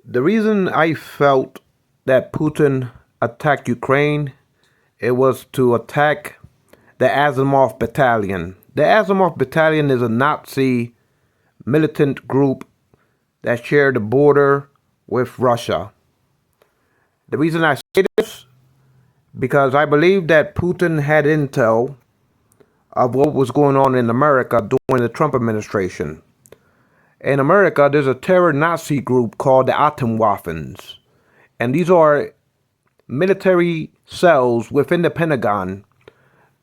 The reason I felt that Putin attacked Ukraine, it was to attack the Azimov Battalion. The Azimov Battalion is a Nazi militant group that shared the border with Russia. The reason I say this, because I believe that Putin had intel of what was going on in America during the Trump administration. In America, there's a terror Nazi group called the Atomwaffens. And these are military cells within the Pentagon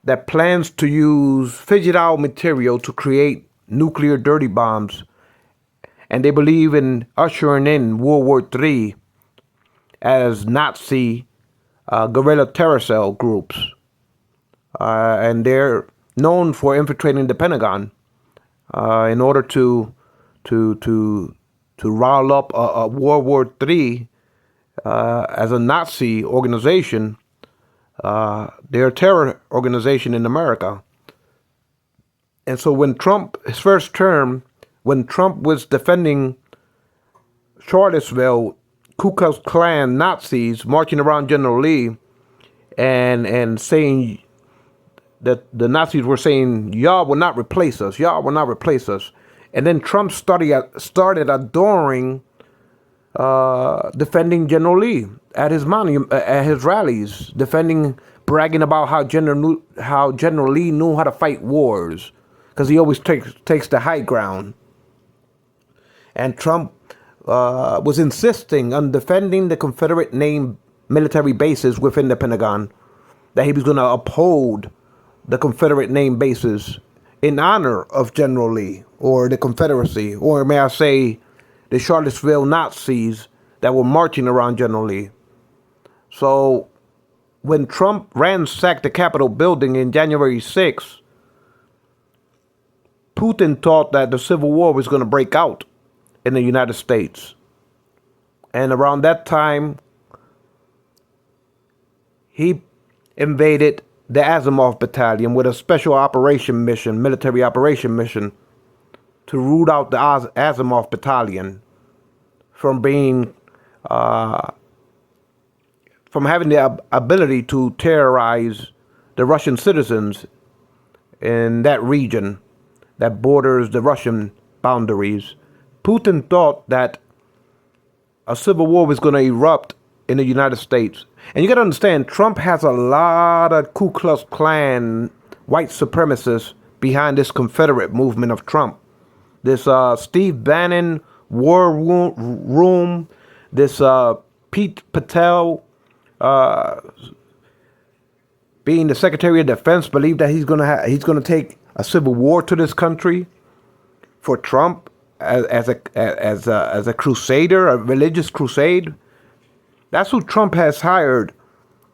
that plans to use fissile material to create nuclear dirty bombs. And they believe in ushering in World War III as Nazi guerrilla terror cell groups. And they're known for infiltrating the Pentagon in order to rile up a World War III as a Nazi organization. They're a terror organization in America. And so when his first term, when Trump was defending Charlottesville, Ku Klux Klan Nazis marching around General Lee and saying that the Nazis were saying, y'all will not replace us, y'all will not replace us. And then Trump started adoring defending General Lee at his monument, at his rallies, bragging about how General Lee knew how to fight wars, because he always takes the high ground. And Trump was insisting on defending the Confederate named military bases within the Pentagon, that he was going to uphold the Confederate named bases in honor of General Lee, or the Confederacy, or may I say, the Charlottesville Nazis that were marching around General Lee. So when Trump ransacked the Capitol building in January 6th, Putin thought that the Civil War was going to break out in the United States. And around that time, he invaded the Azimov Battalion with a special operation mission, military operation mission, to root out the Azimov Battalion from being, from having the ability to terrorize the Russian citizens in that region that borders the Russian boundaries. Putin thought that a civil war was going to erupt in the United States. And you got to understand, Trump has a lot of Ku Klux Klan white supremacists behind this Confederate movement of Trump. This Steve Bannon war room, this Pete Patel being the Secretary of Defense, believe that he's gonna take a civil war to this country for Trump as a crusader, a religious crusade. That's who Trump has hired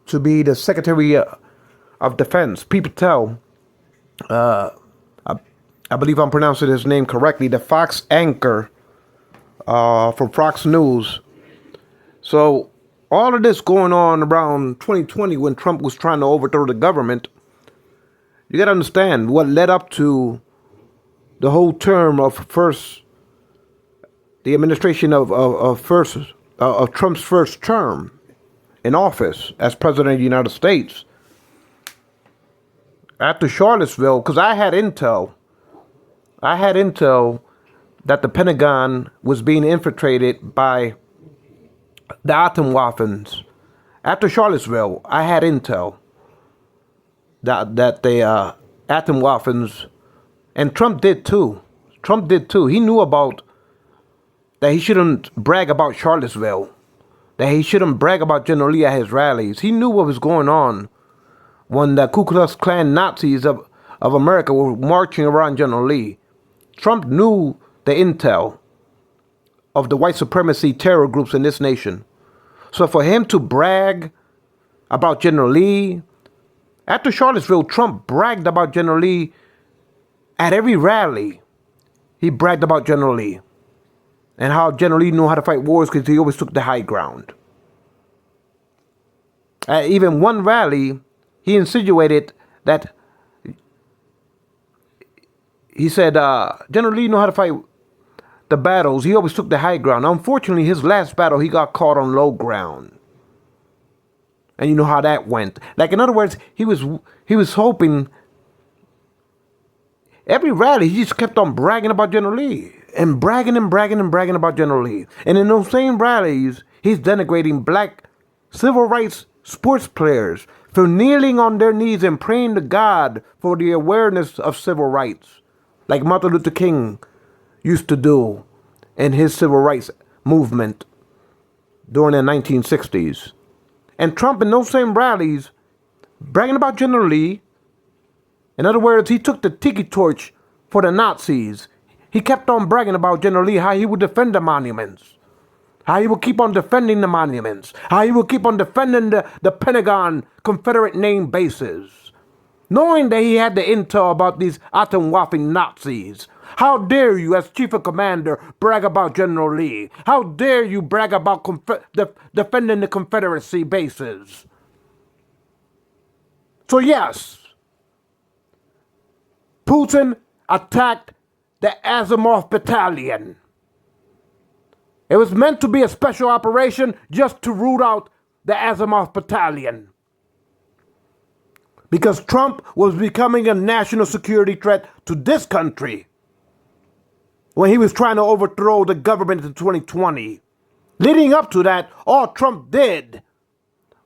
to be the Secretary of Defense. Pete Patel, I believe I'm pronouncing his name correctly, the Fox anchor from Fox News. So all of this going on around 2020 when Trump was trying to overthrow the government, you got to understand what led up to the whole term of the administration of Trump's first term in office as president of the United States. After Charlottesville, because I had intel that the Pentagon was being infiltrated by the Atomwaffens. After Charlottesville, I had intel that the Atomwaffens, and Trump did too. He knew about that he shouldn't brag about Charlottesville, that he shouldn't brag about General Lee at his rallies. He knew what was going on when the Ku Klux Klan Nazis of America were marching around General Lee. Trump knew the intel of the white supremacy terror groups in this nation. So for him to brag about General Lee, after Charlottesville, Trump bragged about General Lee at every rally. He bragged about General Lee and how General Lee knew how to fight wars because he always took the high ground. At even one rally, he insinuated that he said, General Lee knew how to fight the battles, he always took the high ground. Unfortunately, his last battle, he got caught on low ground. And you know how that went. Like, in other words, he was hoping every rally, he just kept on bragging about General Lee. And bragging and bragging and bragging about General Lee. And in those same rallies, he's denigrating black civil rights sports players for kneeling on their knees and praying to God for the awareness of civil rights, like Martin Luther King used to do in his civil rights movement during the 1960s. And Trump, in those same rallies, bragging about General Lee. In other words, he took the tiki torch for the Nazis. He kept on bragging about General Lee, how he would defend the monuments, how he would keep on defending the monuments, how he would keep on defending the Pentagon Confederate name bases, knowing that he had the intel about these atom-waffing Nazis. How dare you, as Chief of Commander, brag about General Lee? How dare you brag about defending the Confederacy bases? So yes, Putin attacked the Azimov Battalion. It was meant to be a special operation just to root out the Azimov Battalion, because Trump was becoming a national security threat to this country when he was trying to overthrow the government in 2020. Leading up to that, all Trump did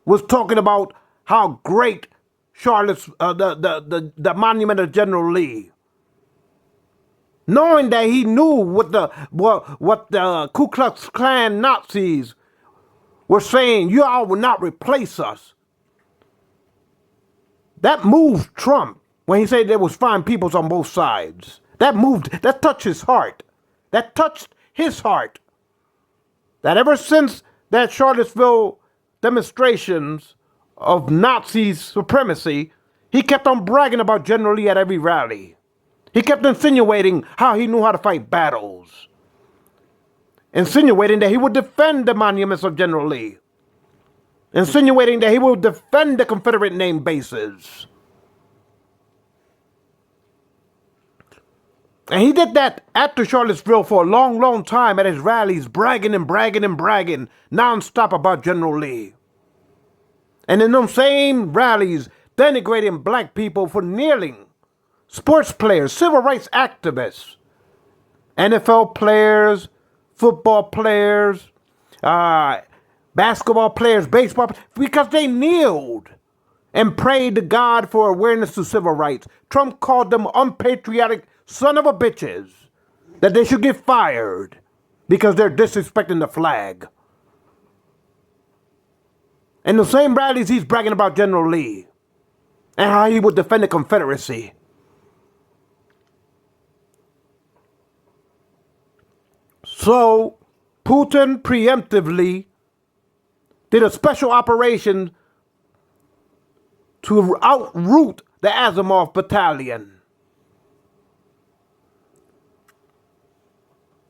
was talking about how great the monument of General Lee, knowing that he knew what the Ku Klux Klan Nazis were saying. You all will not replace us. That moved Trump when he said there was fine peoples on both sides. That touched his heart. That touched his heart. That ever since that Charlottesville demonstrations of Nazi supremacy, he kept on bragging about General Lee at every rally. He kept insinuating how he knew how to fight battles. Insinuating that he would defend the monuments of General Lee. Insinuating that he would defend the Confederate name bases. And he did that after Charlottesville for a long, long time at his rallies, bragging and bragging and bragging nonstop about General Lee. And in those same rallies, denigrating black people for kneeling, sports players, civil rights activists, NFL players, football players, basketball players, baseball players, because they kneeled and prayed to God for awareness to civil rights. Trump called them unpatriotic son of a bitches, that they should get fired because they're disrespecting the flag. In the same rallies, he's bragging about General Lee and how he would defend the Confederacy. So, Putin preemptively did a special operation to outroot the Azimov Battalion.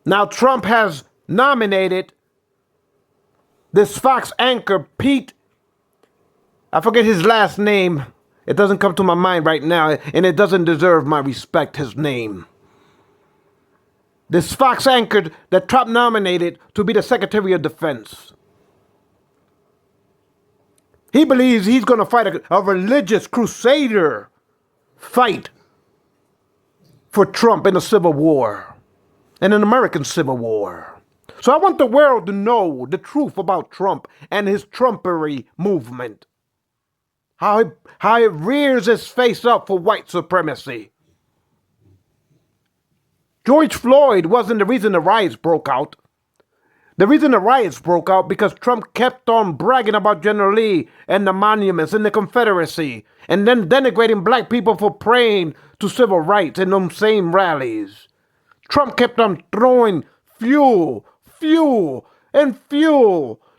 Now, Trump has nominated this Fox anchor, Pete, I forget his last name. It doesn't come to my mind right now, and it doesn't deserve my respect, his name. This Fox anchor that Trump nominated to be the Secretary of Defense. He believes he's going to fight a religious crusader fight for Trump in a civil war, in an American civil war. So I want the world to know the truth about Trump and his Trumpery movement. How it rears its face up for white supremacy. George Floyd wasn't the reason the riots broke out. The reason the riots broke out because Trump kept on bragging about General Lee and the monuments and the Confederacy, and then denigrating black people for praying to civil rights in them same rallies. Trump kept on throwing fuel to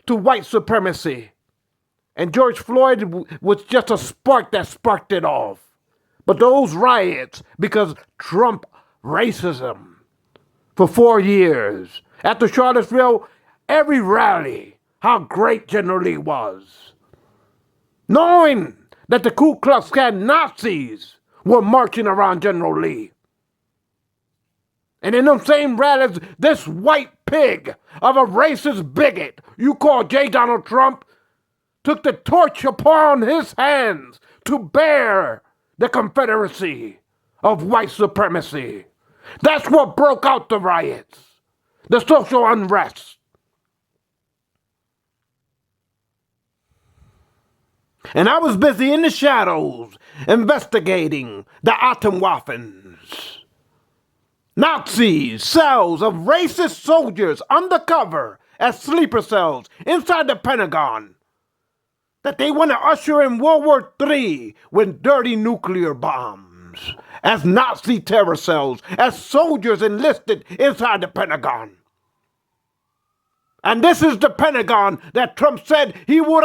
white supremacy. And George Floyd was just a spark that sparked it off. But those riots, because Trump racism for 4 years. After Charlottesville, every rally, how great General Lee was. Knowing that the Ku Klux Klan Nazis were marching around General Lee. And in them same rallies, this white pig of a racist bigot you call J. Donald Trump took the torch upon his hands to bear the Confederacy of white supremacy. That's what broke out the riots, the social unrest. And I was busy in the shadows investigating the Atomwaffens. Nazis, cells of racist soldiers undercover as sleeper cells inside the Pentagon that they want to usher in World War III with dirty nuclear bombs as Nazi terror cells, as soldiers enlisted inside the Pentagon. And this is the Pentagon that Trump said he would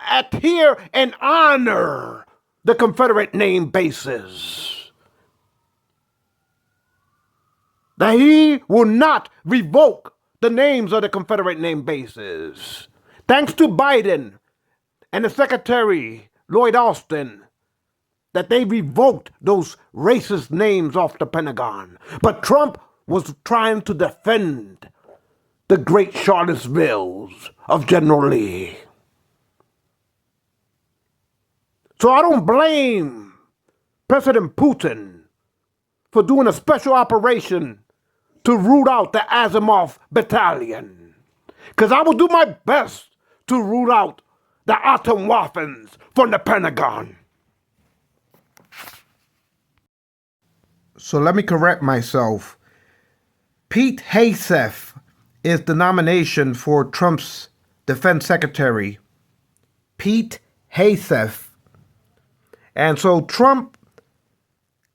adhere and honor the Confederate name bases. That he will not revoke the names of the Confederate name bases. Thanks to Biden and the Secretary, Lloyd Austin, that they revoked those racist names off the Pentagon. But Trump was trying to defend the great Charlottesvilles of General Lee. So I don't blame President Putin for doing a special operation to root out the Azimov battalion. Because I will do my best to root out the Atomwaffens from the Pentagon. So let me correct myself. Pete Hegseth is the nomination for Trump's defense secretary. Pete Hegseth. And so Trump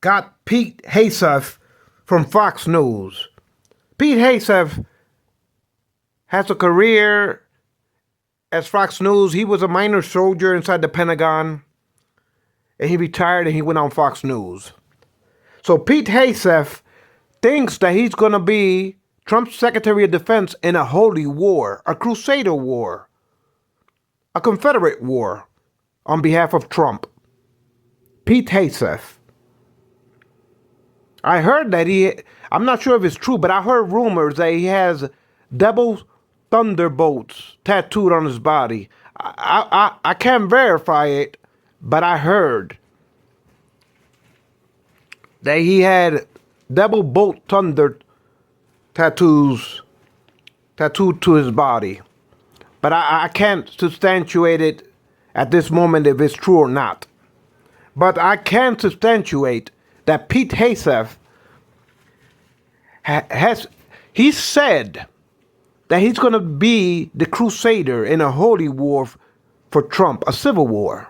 got Pete Hegseth from Fox News. Pete Hegseth has a career as Fox News. He was a minor soldier inside the Pentagon, and he retired and he went on Fox News. So Pete Hegseth thinks that he's going to be Trump's Secretary of Defense in a holy war, a Crusader war, a Confederate war on behalf of Trump. Pete Hegseth. I heard that I'm not sure if it's true, but I heard rumors that he has devil thunderbolts tattooed on his body. I can't verify it, but I heard that he had devil bolt thunder tattooed to his body. But I can't substantiate it at this moment if it's true or not. But I can substantiate that Pete Hegseth he said that he's going to be the crusader in a holy war for Trump, a civil war.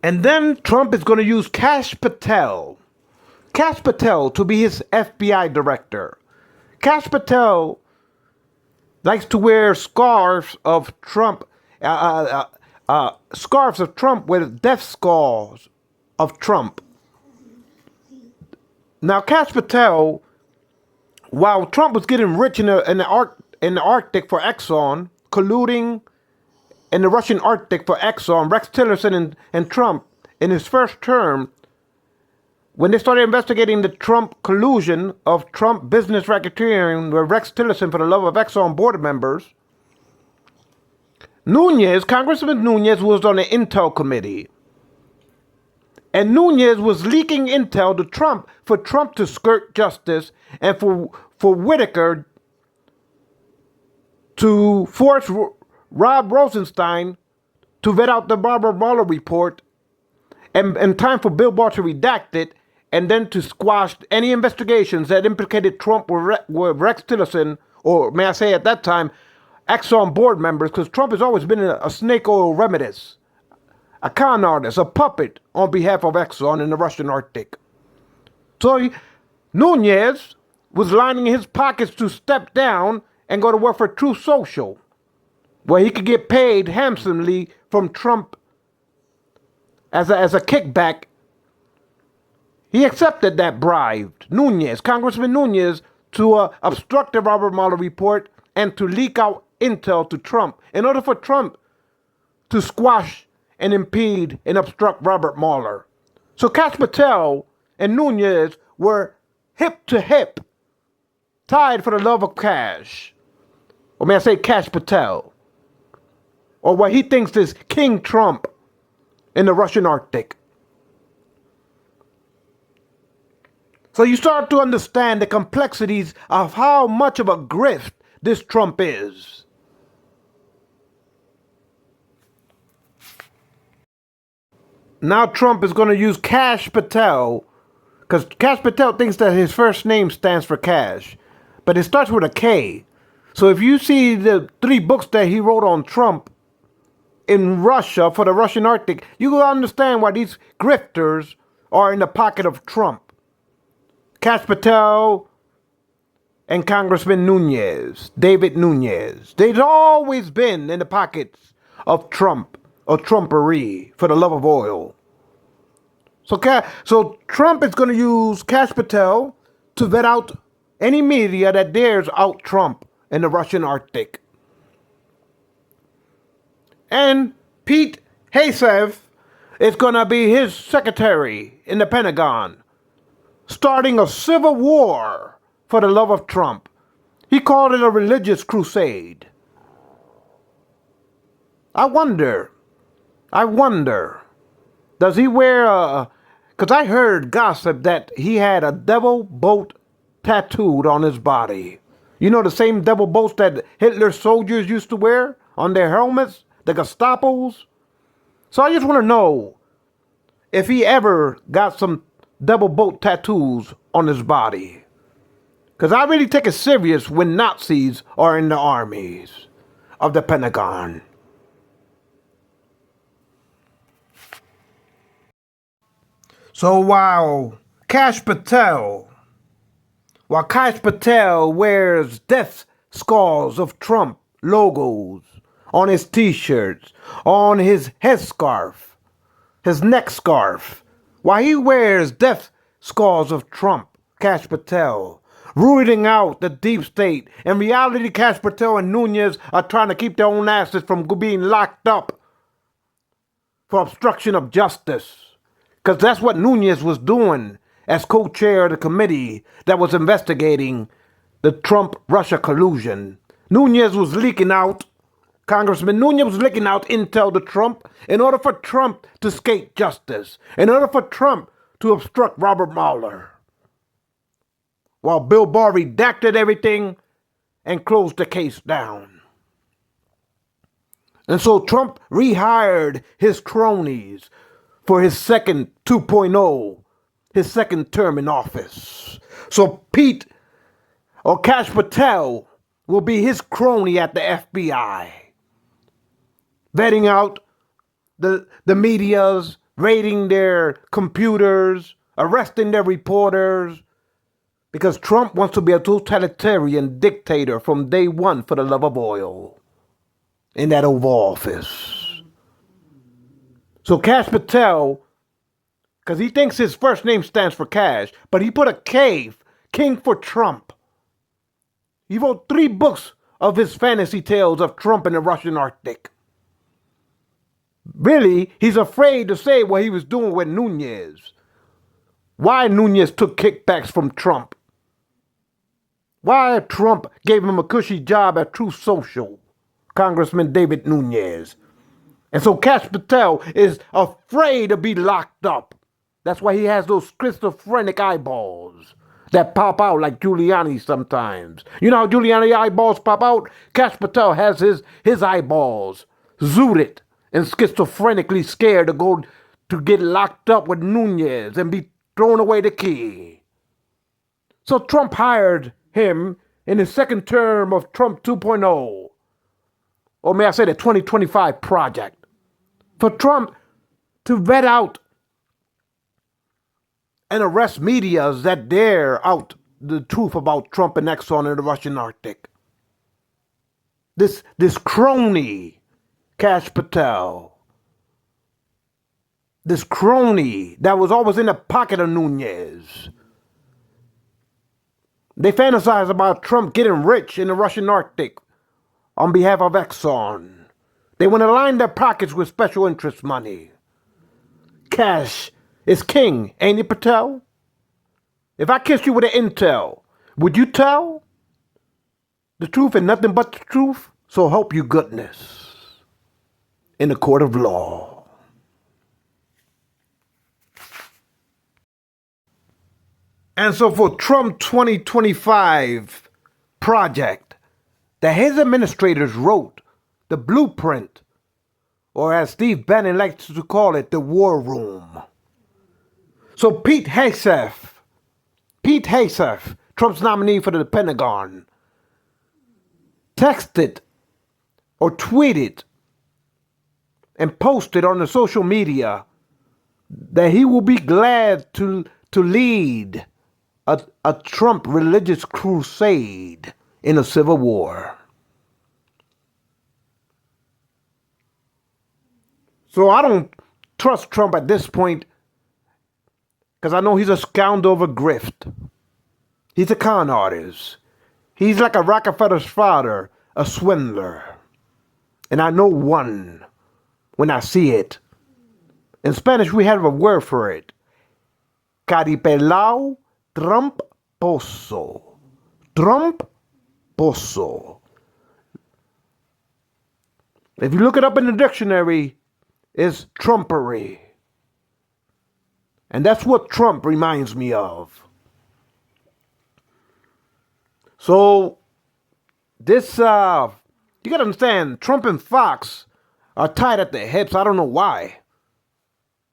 And then Trump is going to use Kash Patel to be his FBI director. Kash Patel likes to wear scarves of Trump with death skulls of Trump. Now, Kash Patel, while Trump was getting rich in the Arctic for Exxon, colluding in the Russian Arctic for Exxon, Rex Tillerson and Trump, in his first term, when they started investigating the Trump collusion of Trump business racketeering with Rex Tillerson for the love of Exxon board members, Congressman Nunes was on the Intel committee. And Nunes was leaking intel to Trump for Trump to skirt justice and for Whitaker to force Rob Rosenstein to vet out the Barbara Mueller report and time for Bill Barr to redact it and then to squash any investigations that implicated Trump with Rex Tillerson, or may I say at that time, Exxon board members, because Trump has always been a snake oil remedist, a con artist, a puppet on behalf of Exxon in the Russian Arctic. So Nunes was lining his pockets to step down and go to work for Truth Social, where he could get paid handsomely from Trump as a kickback. He accepted that bribe, Congressman Nunes, to obstruct the Robert Mueller report and to leak out intel to Trump in order for Trump to squash and impede and obstruct Robert Mueller. So Cash Patel and Nunes were hip to hip, tied for the love of cash. Or may I say Cash Patel? Or what he thinks is King Trump in the Russian Arctic. So you start to understand the complexities of how much of a grift this Trump is. Now Trump is going to use Cash Patel, because Cash Patel thinks that his first name stands for cash, but it starts with a K. So if you see the 3 books that he wrote on Trump in Russia for the Russian Arctic, you will understand why these grifters are in the pocket of Trump. Cash Patel and Congressman Nunes, David Nunes. They've always been in the pockets of Trump or Trumpery for the love of oil. So Trump is going to use Cash Patel to vet out any media that dares out Trump in the Russian Arctic. And Pete Hegseth is going to be his secretary in the Pentagon, starting a civil war for the love of Trump. He called it a religious crusade. I wonder, does he wear a... Because I heard gossip that he had a devil boat tattooed on his body. You know, the same devil boats that Hitler's soldiers used to wear on their helmets, the Gestapos. So I just want to know if he ever got some devil boat tattoos on his body. Because I really take it serious when Nazis are in the armies of the Pentagon. So while Cash Patel wears death skulls of Trump logos on his t-shirts, on his headscarf, his neck scarf, while he wears death skulls of Trump, Cash Patel, rooting out the deep state. In reality, Cash Patel and Nunes are trying to keep their own asses from being locked up for obstruction of justice. Because that's what Nunes was doing as co-chair of the committee that was investigating the Trump-Russia collusion. Nunes was leaking out, Congressman Nunes was leaking out intel to Trump in order for Trump to escape justice, in order for Trump to obstruct Robert Mueller. While Bill Barr redacted everything and closed the case down. And so Trump rehired his cronies for his second 2.0, his second term in office. So Pete or Cash Patel will be his crony at the FBI, vetting out the medias, raiding their computers, arresting their reporters, because Trump wants to be a totalitarian dictator from day one for the love of oil in that Oval Office. So Cash Patel, because he thinks his first name stands for cash, but he put a K, King for Trump. He wrote 3 books of his fantasy tales of Trump in the Russian Arctic. Really, he's afraid to say what he was doing with Nunes. Why Nunes took kickbacks from Trump. Why Trump gave him a cushy job at Truth Social, Congressman David Nunes. And so Cash Patel is afraid to be locked up. That's why he has those schizophrenic eyeballs that pop out like Giuliani sometimes. You know how Giuliani eyeballs pop out? Cash Patel has his eyeballs zooted and schizophrenically scared to go to get locked up with Nunes and be thrown away the key. So Trump hired him in his second term of Trump 2.0, or may I say the 2025 project, for Trump to vet out and arrest medias that dare out the truth about Trump and Exxon in the Russian Arctic. This crony, Cash Patel, this crony that was always in the pocket of Nunes. They fantasize about Trump getting rich in the Russian Arctic on behalf of Exxon. They want to line their pockets with special interest money. Cash is king, ain't it, Patel? If I kissed you with an intel, would you tell the truth and nothing but the truth? So help you goodness in the court of law. And so for Trump 2025 project that his administrators wrote, the blueprint, or as Steve Bannon likes to call it, the war room. So Pete Hegseth, Trump's nominee for the Pentagon, texted or tweeted and posted on the social media that he will be glad to lead a Trump religious crusade in a civil war. So I don't trust Trump at this point because I know he's a scoundrel of a grift. He's a con artist. He's like a Rockefeller's father, a swindler. And I know one when I see it. In Spanish, we have a word for it. Caripelao tramposo. Tramposo. If you look it up in the dictionary, it's trumpery. And that's what Trump reminds me of. So, this, you gotta understand, Trump and Fox are tied at the hips. I don't know why.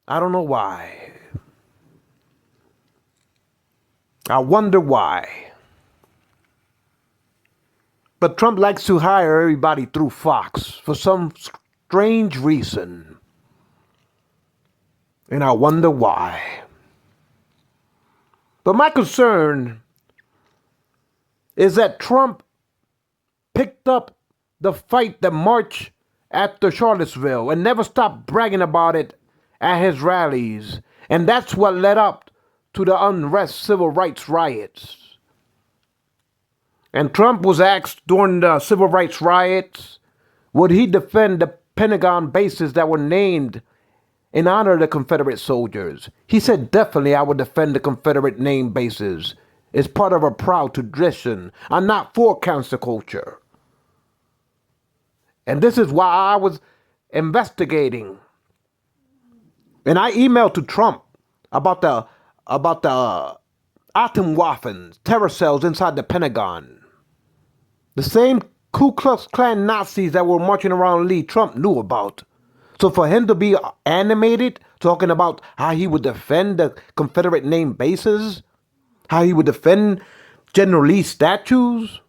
I wonder why. But Trump likes to hire everybody through Fox for some strange reason. And I wonder why. But my concern is that Trump picked up the fight that marched after Charlottesville and never stopped bragging about it at his rallies. And that's what led up to the unrest civil rights riots. And Trump was asked during the civil rights riots, would he defend the Pentagon bases that were named in honor of the Confederate soldiers? He said, definitely I would defend the Confederate named bases. It's part of a proud tradition. I'm not for cancel culture. And this is why I was investigating. And I emailed to Trump about the Atomwaffen, terror cells inside the Pentagon. The same Ku Klux Klan Nazis that were marching around Lee, Trump knew about. So for him to be animated, talking about how he would defend the Confederate named bases, how he would defend General Lee's statues,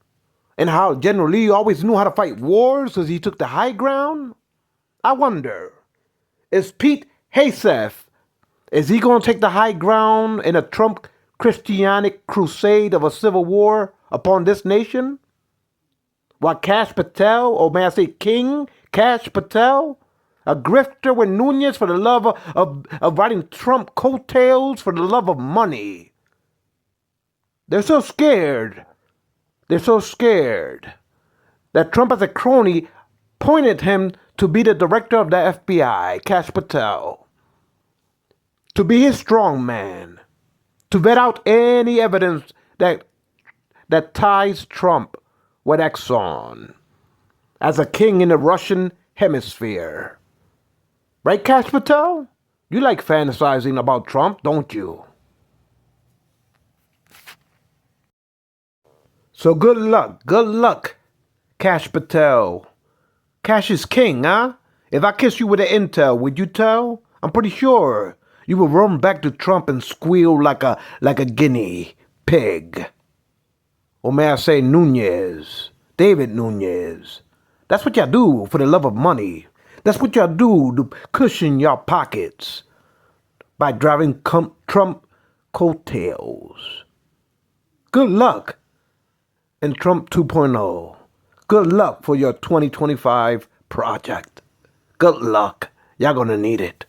and how General Lee always knew how to fight wars because he took the high ground, I wonder, is Pete Hegseth, is he going to take the high ground in a Trump Christianic crusade of a civil war upon this nation? While Kash Patel, or may I say King Kash Patel, a grifter with Nunez for the love of riding Trump coattails for the love of money. They're so scared. They're so scared that Trump as a crony pointed him to be the director of the FBI, Kash Patel, to be his strong man, to vet out any evidence that ties Trump with Exxon as a king in the Russian hemisphere. Right, Kash Patel? You like fantasizing about Trump, don't you? So good luck, Kash Patel. Cash is king, huh? If I kiss you with an intel, would you tell? I'm pretty sure you will run back to Trump and squeal like a guinea pig. Or may I say Nunez, David Nunez. That's what y'all do for the love of money. That's what y'all do to cushion your pockets by driving Trump coattails. Good luck in Trump 2.0. Good luck for your 2025 project. Good luck. Y'all gonna need it.